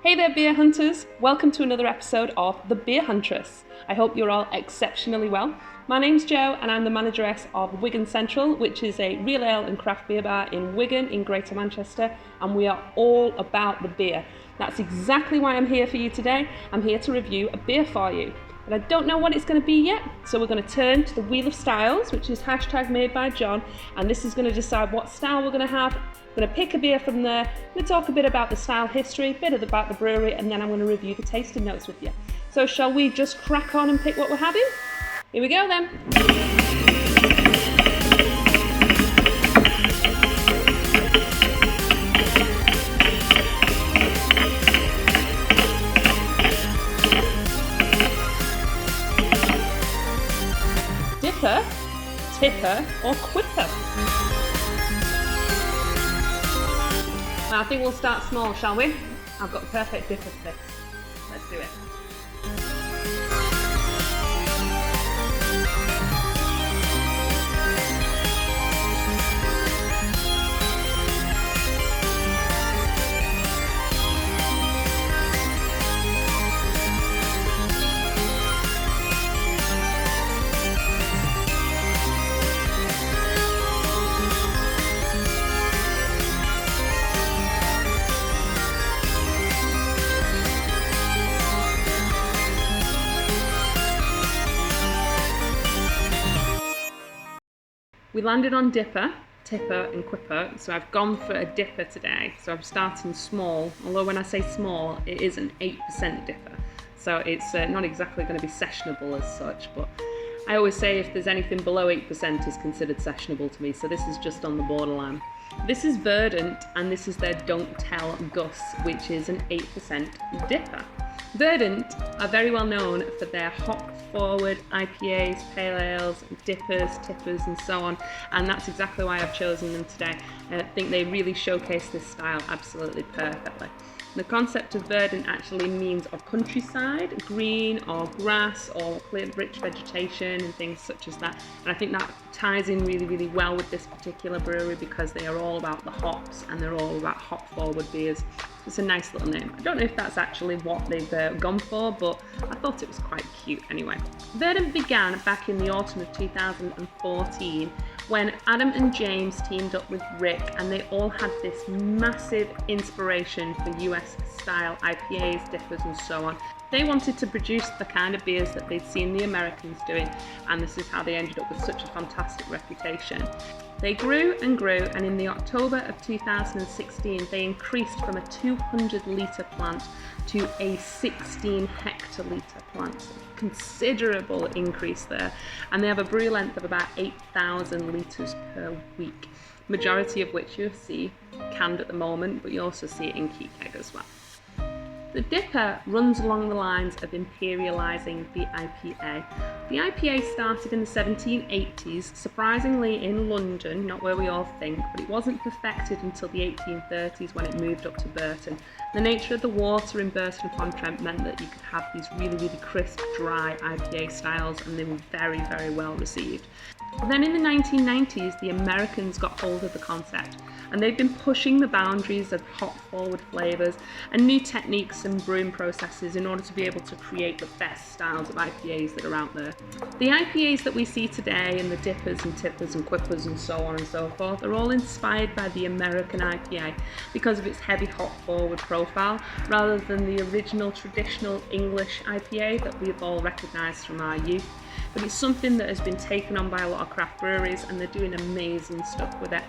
Hey there, beer hunters! Welcome to another episode of The Beer Huntress. I hope you're all exceptionally well. My name's Jo and I'm the manageress of Wigan Central, which is a real ale and craft beer bar in Wigan in Greater Manchester, and we are all about the beer. That's exactly why I'm here for you today. I'm here to review a beer for you. But I don't know what it's going to be yet, so we're going to turn to the Wheel of Styles, which is #made by John, and this is going to decide what style we're going to have. I'm going to pick a beer from there, I'm going to talk a bit about the style history, a bit about the brewery, and then I'm going to review the tasting notes with you. So shall we just crack on and pick what we're having? Here we go then. Dipper, tipper, or quipper? Well, I think we'll start small, shall we? I've got the perfect dipper for this. Let's do it. We landed on dipper, tipper and quipper, so I've gone for a dipper today. So I'm starting small, although when I say small, it is an 8% dipper. So it's not exactly going to be sessionable as such, but I always say if there's anything below 8% is considered sessionable to me, so this is just on the borderline. This is Verdant, and this is their Don't Tell Gus, which is an 8% dipper. Verdant are very well known for their hop-forward IPAs, pale ales, dippers, tippers and so on, and that's exactly why I've chosen them today. I think they really showcase this style absolutely perfectly. The concept of verdant actually means of countryside, green or grass or clear rich vegetation and things such as that, and I think that ties in really well with this particular brewery because they are all about the hops and they're all about hop forward beers. It's a nice little name. I don't know if that's actually what they've gone for, but I thought it was quite cute anyway. Verdant began back in the autumn of 2014 when Adam and James teamed up with Rick, and they all had this massive inspiration for US style IPAs, dippers and so on. They wanted to produce the kind of beers that they'd seen the Americans doing, and this is how they ended up with such a fantastic reputation. They grew and grew, and in the October of 2016 they increased from a 200 litre plant to a 16 hectolitre plant. Considerable increase there, and they have a brew length of about 8,000 litres per week, majority of which you'll see canned at the moment, but you also see it in key keg as well. The dipper runs along the lines of imperialising the IPA. The IPA started in the 1780s, surprisingly in London, not where we all think, but it wasn't perfected until the 1830s when it moved up to Burton. The nature of the water in Burton-upon-Trent meant that you could have these really crisp, dry IPA styles, and they were very well received. Then in the 1990s, the Americans got hold of the concept, and they've been pushing the boundaries of hop-forward flavours and new techniques and brewing processes in order to be able to create the best styles of IPAs that are out there. The IPAs that we see today, and the dippers and tippers and quippers and so on and so forth, are all inspired by the American IPA because of its heavy hop-forward profile, rather than the original traditional English IPA that we've all recognised from our youth. But it's something that has been taken on by a lot of craft breweries, and they're doing amazing stuff with it.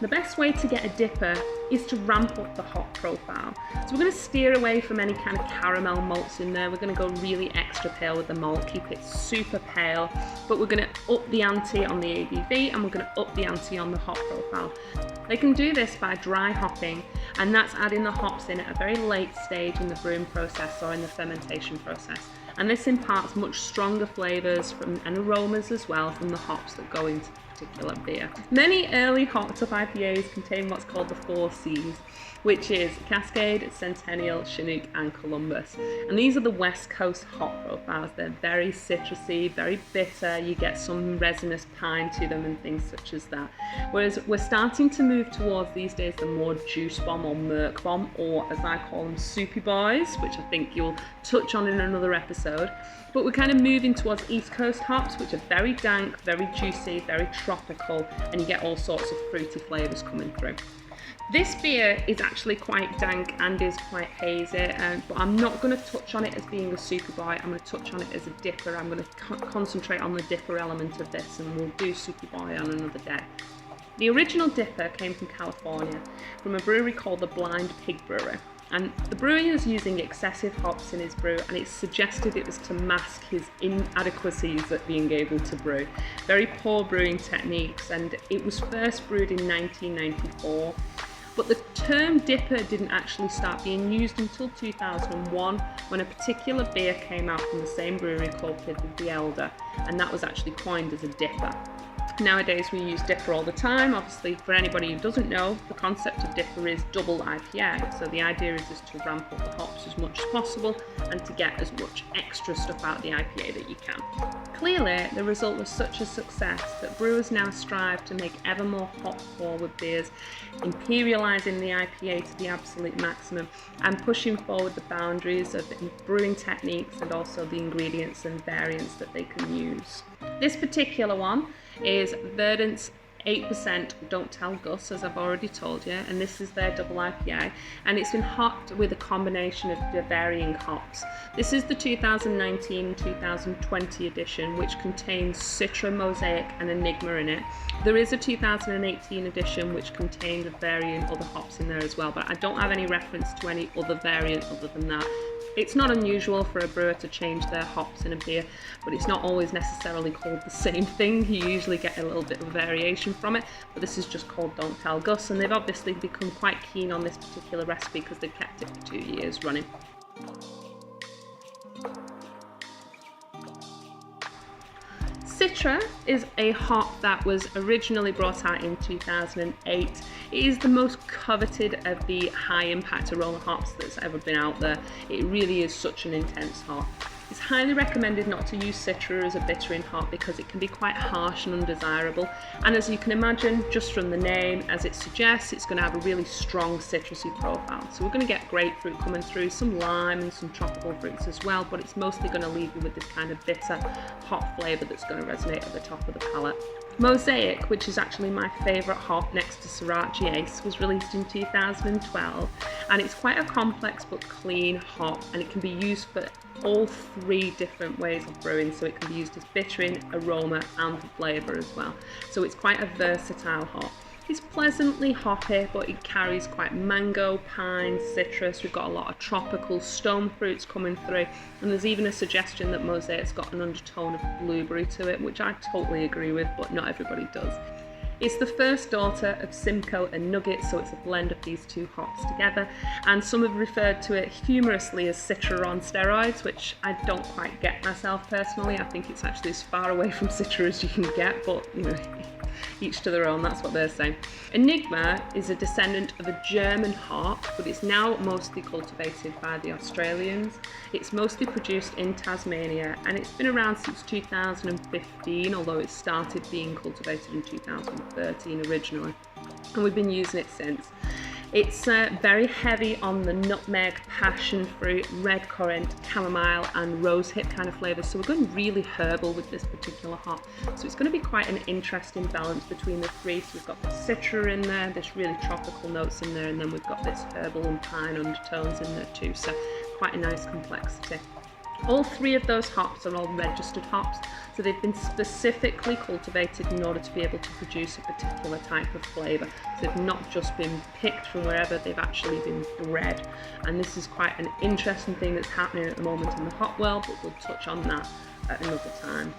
The best way to get a dipper is to ramp up the hop profile. So we're going to steer away from any kind of caramel malts in there. We're going to go really extra pale with the malt, keep it super pale, but we're going to up the ante on the ABV, and we're going to up the ante on the hop profile. They can do this by dry hopping, and that's adding the hops in at a very late stage in the brewing process or in the fermentation process. And this imparts much stronger flavours and aromas as well from the hops that go into particular beer. Many early hopped up IPAs contain what's called the 4 C's, which is Cascade, Centennial, Chinook and Columbus. And these are the West Coast hop profiles. They're very citrusy, very bitter. You get some resinous pine to them and things such as that. Whereas we're starting to move towards these days the more juice bomb or merc bomb, or as I call them, soupy boys, which I think you'll touch on in another episode. But we're kind of moving towards East Coast hops, which are very dank, very juicy, very tropical, and you get all sorts of fruity flavours coming through. This beer is actually quite dank and is quite hazy, but I'm not going to touch on it as being a super boy. I'm going to touch on it as a dipper. I'm going to concentrate on the dipper element of this, and we'll do super boy on another day. The original dipper came from California, from a brewery called the Blind Pig Brewery. And the brewery was using excessive hops in his brew, and it suggested it was to mask his inadequacies at being able to brew. Very poor brewing techniques, and it was first brewed in 1994. But the term dipper didn't actually start being used until 2001, when a particular beer came out from the same brewery called Piddly the Elder, and that was actually coined as a dipper. Nowadays we use dipper all the time. Obviously, for anybody who doesn't know, the concept of dipper is double IPA. So the idea is just to ramp up the hops as much as possible and to get as much extra stuff out of the IPA that you can. Clearly, the result was such a success that brewers now strive to make ever more hop-forward beers, imperialising the IPA to the absolute maximum and pushing forward the boundaries of the brewing techniques and also the ingredients and variants that they can use. This particular one is Verdant's 8% Don't Tell Gus, as I've already told you, and this is their double IPA, and it's been hopped with a combination of the varying hops. This is the 2019-2020 edition, which contains Citra, Mosaic and Enigma in it. There is a 2018 edition which contained varying other hops in there as well, but I don't have any reference to any other variant other than that. It's not unusual for a brewer to change their hops in a beer, but it's not always necessarily called the same thing. You usually get a little bit of variation from it, but this is just called Don't Tell Gus, and they've obviously become quite keen on this particular recipe because they've kept it for 2 years running. Citra is a hop that was originally brought out in 2008. It is the most coveted of the high impact aroma hops that's ever been out there. It really is such an intense hop. It's highly recommended not to use Citra as a bittering hop because it can be quite harsh and undesirable. And as you can imagine, just from the name, as it suggests, it's going to have a really strong citrusy profile. So we're going to get grapefruit coming through, some lime and some tropical fruits as well, but it's mostly going to leave you with this kind of bitter hop flavour that's going to resonate at the top of the palate. Mosaic, which is actually my favourite hop next to Sriracha Ace, was released in 2012, and it's quite a complex but clean hop, and it can be used for all 3 different ways of brewing. So it can be used as bittering, aroma and flavour as well. So it's quite a versatile hop. It's pleasantly hoppy, but it carries quite mango, pine, citrus. We've got a lot of tropical stone fruits coming through, and there's even a suggestion that Mosaic's got an undertone of blueberry to it, which I totally agree with, but not everybody does. It's the first daughter of Simcoe and Nugget, so it's a blend of these 2 hops together, and some have referred to it humorously as Citra on steroids, which I don't quite get myself personally. I think it's actually as far away from Citra as you can get, but you know, each to their own, that's what they're saying. Enigma is a descendant of a German hop, but it's now mostly cultivated by the Australians. It's mostly produced in Tasmania, and it's been around since 2015, although it started being cultivated in 2013 originally, and we've been using it since. It's very heavy on the nutmeg, passion fruit, red currant, chamomile and rosehip kind of flavours, so we're going really herbal with this particular hop. So it's going to be quite an interesting balance between the 3. So we've got the citra in there, this really tropical notes in there, and then we've got this herbal and pine undertones in there too, so quite a nice complexity. All 3 of those hops are all registered hops, so they've been specifically cultivated in order to be able to produce a particular type of flavour. So they've not just been picked from wherever, they've actually been bred. And this is quite an interesting thing that's happening at the moment in the hop world, but we'll touch on that at another time.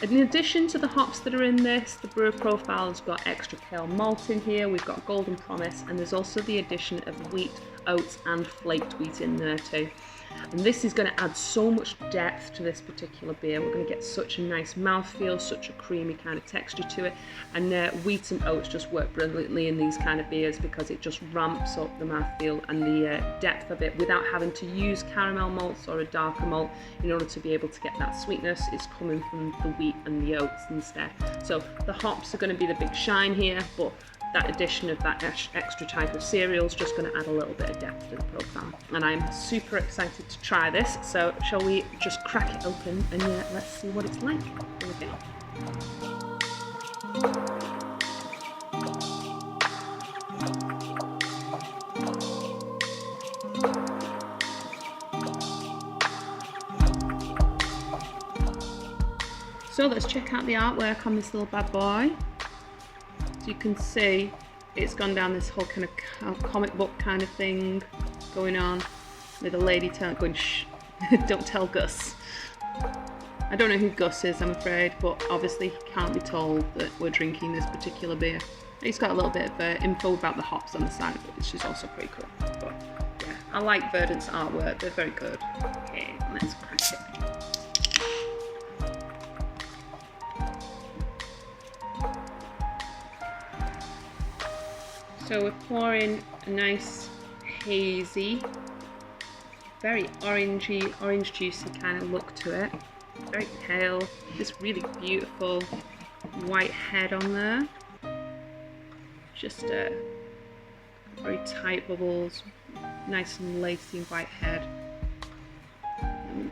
In addition to the hops that are in this, the brewer profile has got extra pale malt in here, we've got Golden Promise, and there's also the addition of wheat, oats and flaked wheat in there too. And this is going to add so much depth to this particular beer. We're going to get such a nice mouthfeel, such a creamy kind of texture to it. And wheat and oats just work brilliantly in these kind of beers because it just ramps up the mouthfeel and the depth of it without having to use caramel malts or a darker malt in order to be able to get that sweetness. It's coming from the wheat and the oats instead. So the hops are going to be the big shine here, but that addition of that extra type of cereal is just going to add a little bit of depth to the profile. And I'm super excited to try this, so shall we just crack it open and let's see what it's like. Here we go. So let's check out the artwork on this little bad boy. So you can see it's gone down this whole kind of comic book kind of thing going on with a lady going, shh, don't tell Gus. I don't know who Gus is, I'm afraid, but obviously he can't be told that we're drinking this particular beer. It's got a little bit of info about the hops on the side of it, which is also pretty cool. But yeah, I like Verdant's artwork, they're very good. Okay, let's crack it. So we're pouring a nice hazy, very orangey, orange juicy kind of look to it. Very pale, this really beautiful white head on there. Just very tight bubbles, nice and lacy white head. And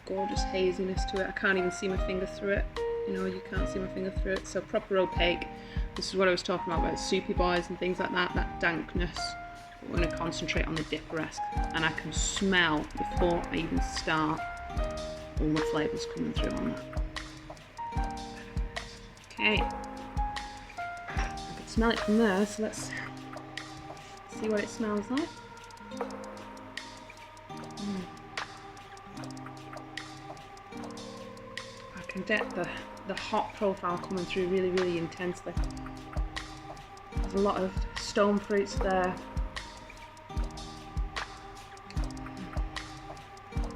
gorgeous haziness to it. I can't even see my finger through it. You know, you can't see my finger through it, so proper opaque. This is what I was talking about soupy boys and things like that dankness. But we're going to concentrate on the dipper-esque, and I can smell before I even start all the flavours coming through on that. Okay, I can smell it from there, so let's see what it smells like. I can get the hop profile coming through really, really intensely. There's a lot of stone fruits there.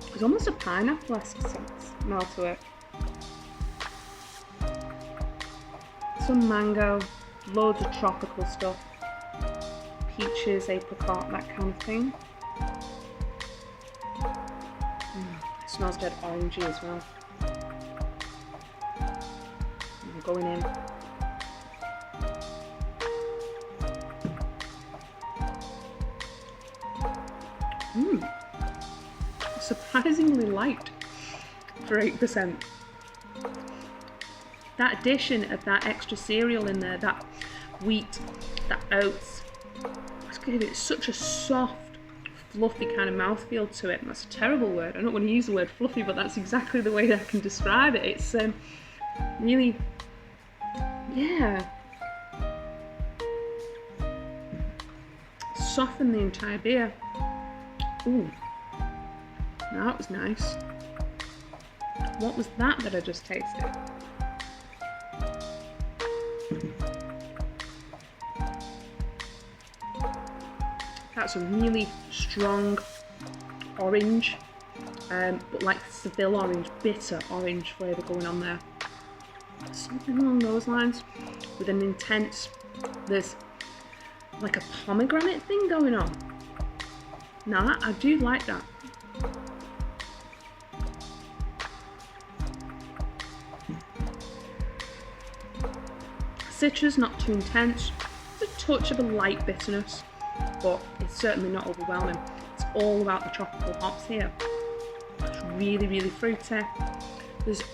There's almost a pineapple-esque smell to it. Some mango, loads of tropical stuff. Peaches, apricot, that kind of thing. It smells dead orangey as well. Going in. Surprisingly light for 8%. That addition of that extra cereal in there, that wheat, that oats, it's giving it such a soft, fluffy kind of mouthfeel to it. That's a terrible word. I don't want to use the word fluffy, but that's exactly the way that I can describe it. It's really, yeah, soften the entire beer. Ooh, now that was nice. What was that I just tasted? That's a really strong orange, but like Seville orange, bitter orange flavour going on there. Something along those lines, with an intense, there's like a pomegranate thing going on. Now I do like that. Citrus, not too intense. There's a touch of a light bitterness, but it's certainly not overwhelming. It's all about the tropical hops here. It's really, really fruity. There's a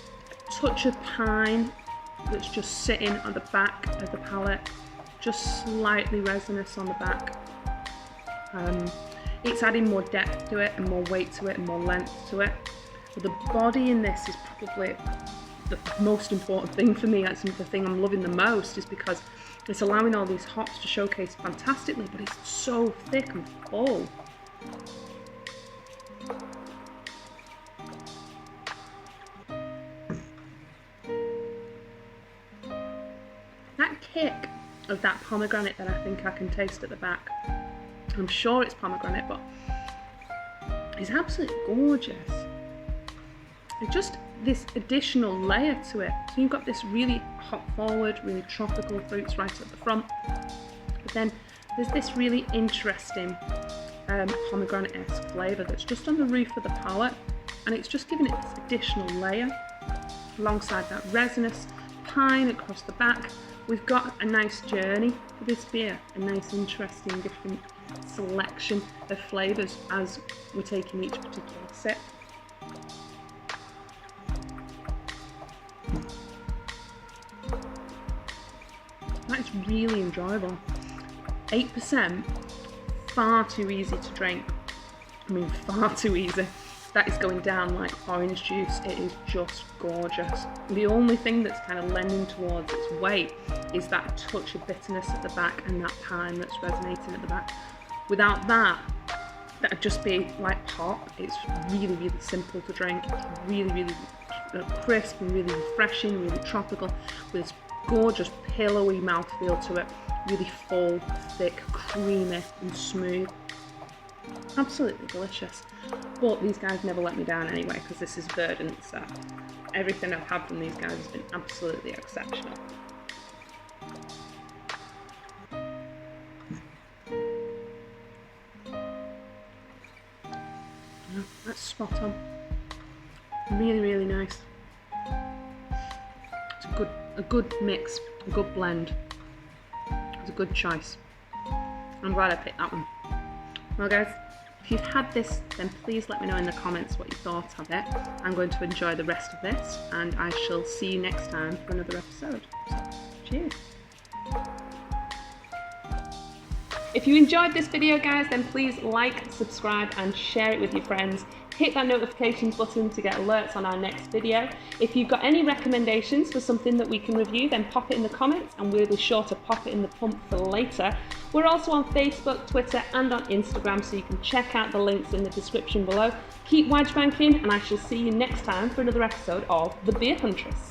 touch of pine that's just sitting on the back of the palate, just slightly resinous on the back. It's adding more depth to it and more weight to it and more length to it. But the body in this is probably the most important thing for me. That's the thing I'm loving the most, is because it's allowing all these hops to showcase fantastically, but it's so thick and full. That kick of that pomegranate that I think I can taste at the back. I'm sure it's pomegranate, but is absolutely gorgeous. It's just this additional layer to it. So you've got this really hop forward, really tropical fruits right at the front, but then there's this really interesting pomegranate-esque flavour that's just on the roof of the palate, and it's just giving it this additional layer alongside that resinous pine across the back. We've got a nice journey for this beer, a nice interesting different selection of flavours as we're taking each particular sip. That is really enjoyable. 8%, far too easy to drink. I mean, far too easy. That is going down like orange juice. It is just gorgeous. The only thing that's kind of lending towards its weight is that touch of bitterness at the back and that pine that's resonating at the back. Without that, that'd just be like pop. It's really, really simple to drink. It's really, really crisp and really refreshing, really tropical, with this gorgeous pillowy mouthfeel to it. Really full, thick, creamy and smooth. Absolutely delicious. But these guys never let me down anyway, because this is Verdant, so everything I've had from these guys has been absolutely exceptional. Yeah, that's spot on. Really, really nice. It's a good mix, a good blend. It's a good choice. I'm glad I picked that one. Well guys, if you've had this, then please let me know in the comments what you thought of it. I'm going to enjoy the rest of this, and I shall see you next time for another episode. So, cheers. If you enjoyed this video guys, then please like, subscribe and share it with your friends. Hit that notifications button to get alerts on our next video. If you've got any recommendations for something that we can review, then pop it in the comments and we'll be sure to pop it in the pump for later. We're also on Facebook, Twitter and on Instagram, so you can check out the links in the description below. Keep wide banking, and I shall see you next time for another episode of The Beer Huntress.